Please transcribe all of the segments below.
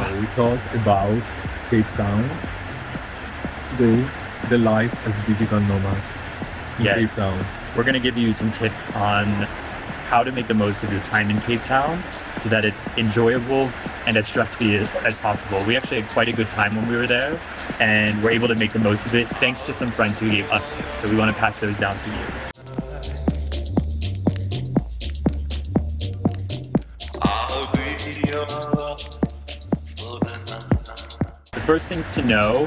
So we talked about Cape Town, the life as digital nomads in Cape Town. We're going to give you some tips on how to make the most of your time in Cape Town so that it's enjoyable and as stress-free as possible. We actually had quite a good time when we were there, and we're able to make the most of it thanks to some friends who gave us tips. So we want to pass those down to you. The first things to know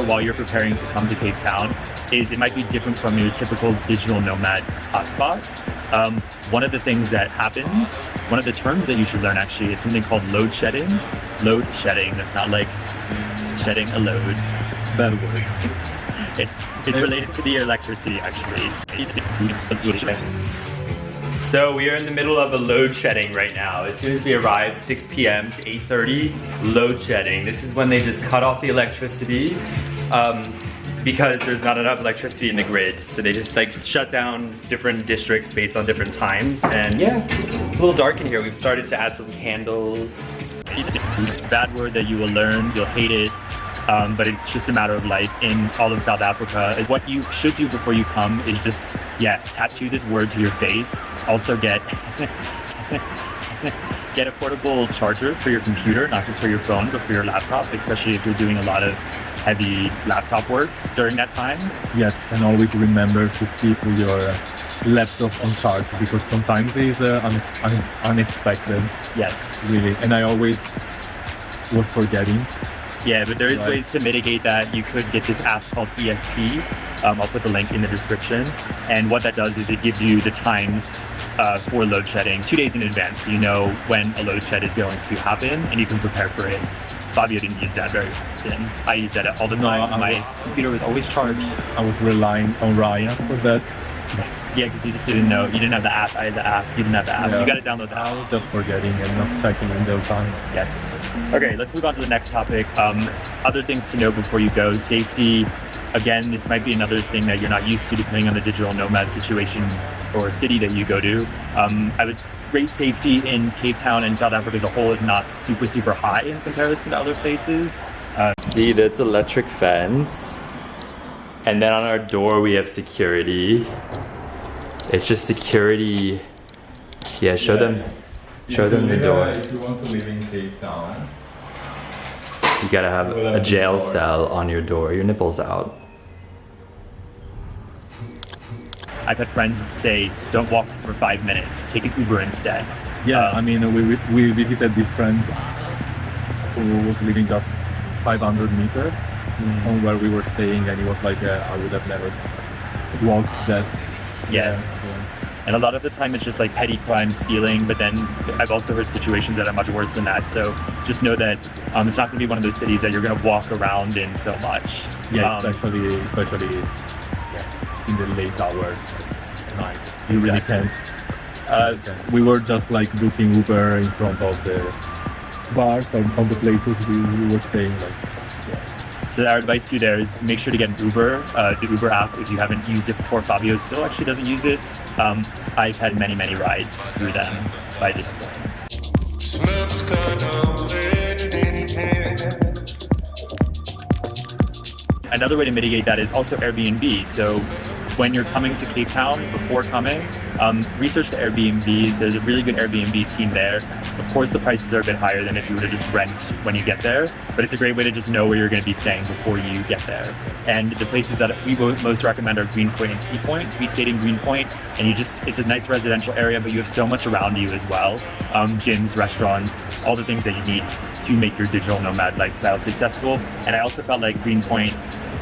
while you're preparing to come to Cape Town is it might be different from your typical digital nomad hotspot. One of the things that happens, one of the terms that you should learn actually is something called load shedding. Load shedding, that's not like shedding a load. Bad word. It's related to the electricity actually. So we are in the middle of a load shedding right now. As soon as we arrive, 6 p.m. to 8:30, load shedding. This is when they just cut off the electricity because there's not enough electricity in the grid. So they just like shut down different districts based on different times. And yeah, it's a little dark in here. We've started to add some candles. Bad word that you will learn, you'll hate it. But it's just a matter of life in all of South Africa. Is what you should do before you come is just, tattoo this word to your face. Also get a portable charger for your computer, not just for your phone, but for your laptop, especially if you're doing a lot of heavy laptop work during that time. Yes, and always remember to keep your laptop on charge because sometimes it is unexpected. Yes. Really, and I always was forgetting. Yeah, but there is ways to mitigate that. You could get this app called ESP. I'll put the link in the description. And what that does is it gives you the times for load shedding 2 days in advance. So you know when a load shed is going to happen and you can prepare for it. Fabio didn't use that very often. I use that all the time. My computer was always charged. I was relying on Ryan for that. Yeah, because you just didn't know. You didn't have the app. I had the app. You didn't have the app. Yeah. You got to download the app. I was just forgetting and not checking in the time. Yes. Okay, let's move on to the next topic. Other things to know before you go. Safety. Again, this might be another thing that you're not used to depending on the digital nomad situation or city that you go to. I would rate safety in Cape Town and South Africa as a whole is not super high in comparison to other places. See, that's electric fence. And then on our door we have security. It's just security. Yeah, show them the door. If you want to live in Cape Town, you gotta have a jail cell on your door. Your nipples out. I've had friends say, don't walk for 5 minutes. Take an Uber instead. Yeah, I mean, we visited this friend who was living just 500 meters on where we were staying, and he was like, I would have never walked that. Yeah. And a lot of the time it's just like petty crime, stealing, but then I've also heard situations that are much worse than that. So just know that it's not going to be one of those cities that you're going to walk around in so much. Yeah, especially in the late hours. Nice. You really can't. We were just like booking Uber in front of the bars and on the places we were staying. So our advice to you there is make sure to get an Uber, the Uber app if you haven't used it before. Fabio still actually doesn't use it. I've had many rides through them by this point. Another way to mitigate that is also Airbnb. So when you're coming to Cape Town, before coming, research the Airbnbs. There's a really good Airbnb scene there. Of course, the prices are a bit higher than if you were to just rent when you get there, but it's a great way to just know where you're going to be staying before you get there. And the places that we most recommend are Greenpoint and Sea Point. We stayed in Greenpoint, and it's a nice residential area, but you have so much around you as well. Gyms, restaurants, all the things that you need to make your digital nomad lifestyle successful. And I also felt like Greenpoint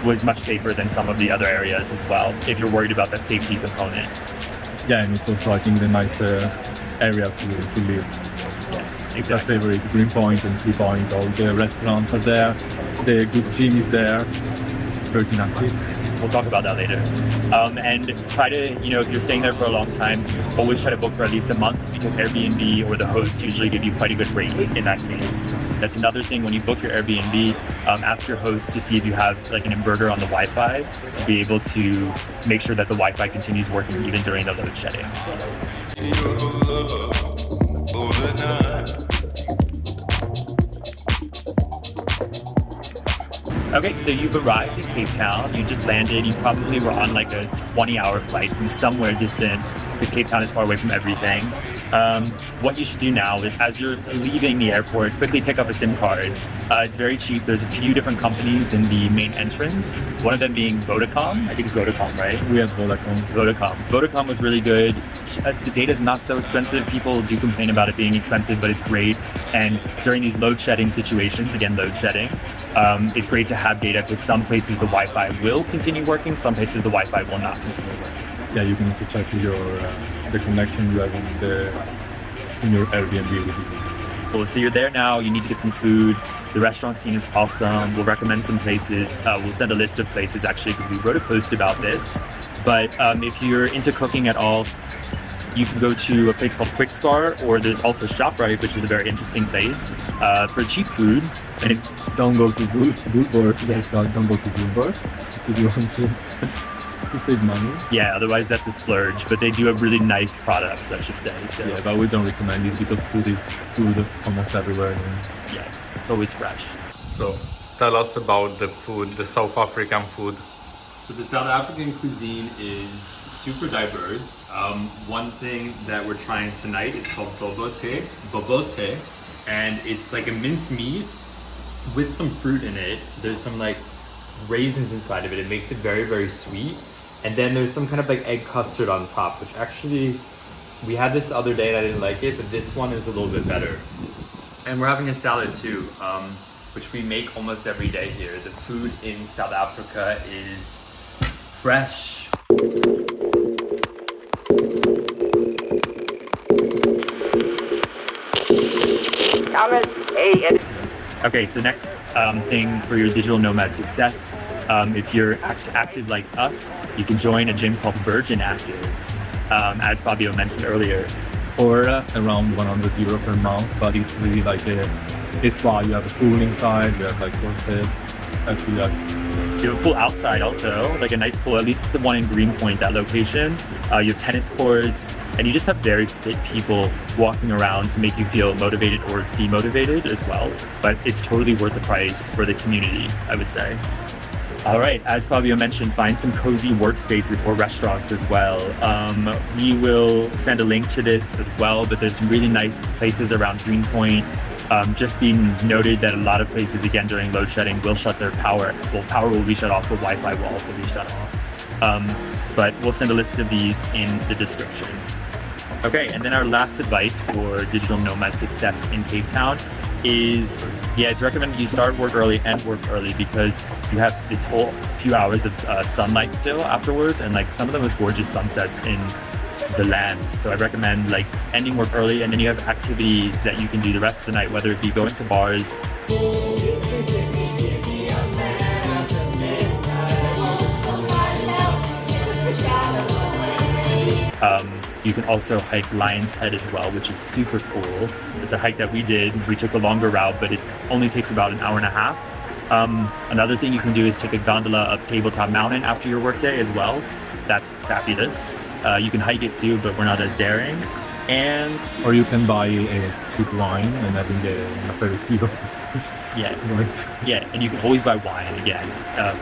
was much safer than some of the other areas as well, if you're worried about that safety component. Yeah, and it's also, I think, the nice area to live. Yes, It's a favorite. Greenpoint and Sea Point, all the restaurants are there, the good gym is there, Virgin Active. We'll talk about that later. And try to, if you're staying there for a long time, always try to book for at least a month because Airbnb or the hosts usually give you quite a good rate in that case. That's another thing when you book your Airbnb, ask your host to see if you have like an inverter on the Wi-Fi to be able to make sure that the Wi-Fi continues working even during the load shedding. Okay, so you've arrived in Cape Town. You just landed. You probably were on like a 20-hour flight from somewhere distant because Cape Town is far away from everything. What you should do now is, as you're leaving the airport, quickly pick up a SIM card. It's very cheap. There's a few different companies in the main entrance. One of them being Vodacom. I think it's Vodacom, right? We have Vodacom. Vodacom was really good. The data is not so expensive. People do complain about it being expensive, but it's great. And during these load shedding situations, again, load shedding, it's great to have data because some places the Wi-Fi will continue working, some places the Wi-Fi will not continue working. Yeah, you can also check your the connection you have in your Airbnb. Cool. So you're there now. You need to get some food. The restaurant scene is awesome. We'll recommend some places. We'll send a list of places actually because we wrote a post about this. But if you're into cooking at all, you can go to a place called Quick Star, or there's also ShopRite, which is a very interesting place for cheap food. And don't go to Bloomberg. Yes, don't go to Bloomberg if you want to save money. Yeah, otherwise that's a splurge. But they do have really nice products, I should say. So yeah, but we don't recommend it because food is good almost everywhere. Yeah, it's always fresh. So tell us about the food, the South African food. So the South African cuisine is super diverse. One thing that we're trying tonight is called bobote, and it's like a minced meat with some fruit in it. So there's some like raisins inside of it. It makes it very, very sweet. And then there's some kind of like egg custard on top, which actually we had this the other day and I didn't like it, but this one is a little bit better. And we're having a salad too, which we make almost every day here. The food in South Africa is fresh. Okay, so next thing for your digital nomad success, if you're active like us, you can join a gym called Virgin Active, as Fabio mentioned earlier. For around 100 euro per month, but it's really like a spa. You have a pool inside, you have like courses. You have a pool outside also, like a nice pool, at least the one in Greenpoint, that location. You have tennis courts, and you just have very fit people walking around to make you feel motivated or demotivated as well. But it's totally worth the price for the community, I would say. All right, as Fabio mentioned, find some cozy workspaces or restaurants as well. We will send a link to this as well, but there's some really nice places around Greenpoint. Just being noted that a lot of places, again, during load shedding will shut their power. Well, power will be shut off, but Wi-Fi will also be shut off. But we'll send a list of these in the description. Okay, and then our last advice for digital nomad success in Cape Town is, it's recommended you start work early and work early because you have this whole few hours of sunlight still afterwards, and like some of the most gorgeous sunsets in the land. So I recommend like ending work early, and then you have activities that you can do the rest of the night, whether it be going to bars. You can also hike Lion's Head as well, which is super cool. It's a hike that we did. We took a longer route, but it only takes about an hour and a half. Another thing you can do is take a gondola up Tabletop Mountain after your workday as well. That's fabulous. You can hike it too, but we're not as daring. Or you can buy a cheap wine and having an aperitivo. Yeah, and you can always buy wine again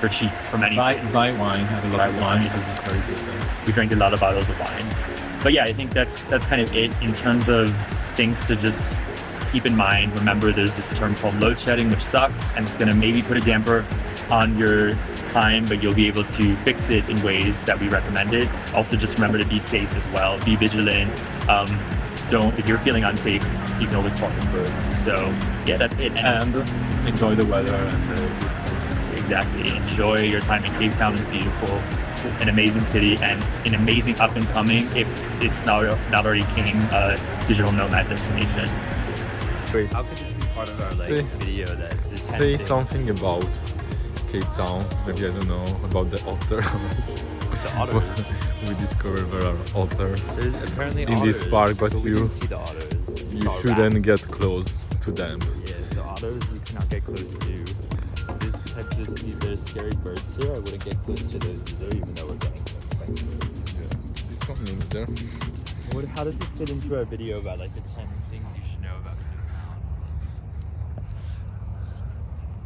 for cheap from any place. Buy wine, have a lot of wine. It's very good. We drank a lot of bottles of wine. But yeah, I think that's kind of it in terms of things to just keep in mind. Remember, there's this term called load shedding, which sucks, and it's going to maybe put a damper on your time, but you'll be able to fix it in ways that we recommended. Also, just remember to be safe as well. Be vigilant. If you're feeling unsafe, you can always call Uber. So yeah, that's it. And enjoy the weather. Exactly. Enjoy your time in Cape Town. It's beautiful. It's an amazing city and an amazing up and coming, if it's not already king, digital nomad destination. Wait, how could this be part of our video that say something about Cape Town? Maybe, I don't know, about the otter. The otters. We discovered there are otters. There's apparently in otters, this park, but we you didn't see the otters. You shouldn't get close to them. Yeah, so otters you cannot get close to. There's scary birds here. I wouldn't get close to those either, even though we're getting quite close. This one lives there. How does this fit into our video about like the 10 things